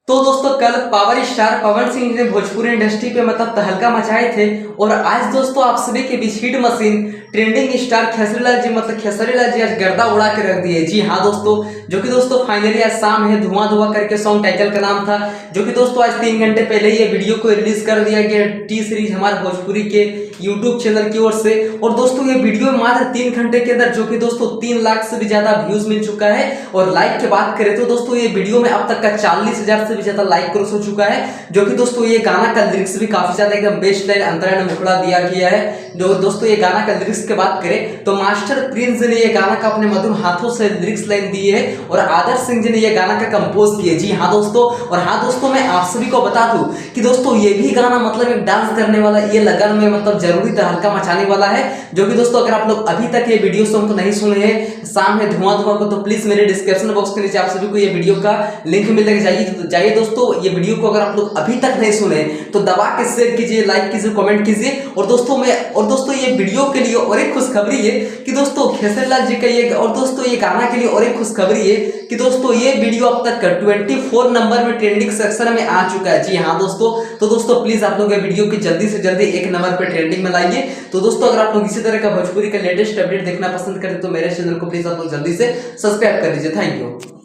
तो दोस्तों कल पावर स्टार पवन सिंह ने भोजपुरी इंडस्ट्री पे मतलब तहलका मचाए थे। और आज दोस्तों आप सभी के बीच हिट मशीन ट्रेंडिंग स्टार खेसरी लाल जी मतलब खेसरी लाल जी आज गर्दा उड़ा के रख दिए। जी हाँ दोस्तों, जो कि दोस्तों फाइनली आज शाम है धुआं धुआं करके सॉन्ग टाइटल का नाम था, जो कि दोस्तों आज 3 घंटे पहले ये वीडियो को रिलीज कर दिया गया टी सीरीज हमारे भोजपुरी के यूट्यूब चैनल की ओर से। और दोस्तों ये वीडियो मात्र 3 घंटे के अंदर जो कि दोस्तों 3 लाख से भी ज्यादा व्यूज मिल चुका है। और लाइक की बात करें तो दोस्तों ये वीडियो में अब तक का 40,000 से भी ज्यादा लाइक क्रॉस हो चुका है। जो कि दोस्तों ये गाना का लिरिक्स भी काफी ज्यादा एकदम बेस्ट लाइन अंतरा ने मुखड़ा दिया गया है। जो दोस्तों ये गाना का लिरिक्स की बात करें तो मास्टर प्रिंस ने ये गाना का अपने मधुर हाथों से लिरिक्स लाइन दी है और आदर्श सिंह जी ने ये गाना का कंपोज किया। जी हाँ दोस्तों, और हाँ दोस्तों मैं आप सभी को बता दूं कि दोस्तों ये भी गाना मतलब एक डांस करने वाला ये लगन में मतलब जरूरी तहलका मचाने वाला है। जो कि दोस्तों अगर आप लोग अभी तक ये वीडियो सॉन्ग को नहीं सुने हैं शाम है धुआं धुआं को, तो प्लीज मेरे डिस्क्रिप्शन बॉक्स के नीचे आप सभी को ये वीडियो का लिंक मिल जाइए दोस्तों। ये वीडियो को अगर आप लोग अभी तक नहीं सुने तो दबा के शेयर कीजिए, लाइक कीजिए, कमेंट कीजिए। और दोस्तों ये वीडियो के लिए और एक खुशखबरी है कि दोस्तों खेसरी लाल जी का ये और दोस्तों ये गाना के लिए और एक खुशखबरी है कि दोस्तों ये वीडियो अब तक 24 नंबर में ट्रेंडिंग सेक्शन में आ चुका है। जी हाँ दोस्तों, तो दोस्तों प्लीज आप लोग ये वीडियो की जल्दी से जल्दी 1 नंबर पर ट्रेंडिंग में लाइए। तो दोस्तों अगर आप लोग इसी तरह का भोजपुरी का लेटेस्ट अपडेट देखना पसंद करते तो मेरे चैनल को प्लीज आप लोग जल्दी से सब्सक्राइब कर लीजिए। Thank you.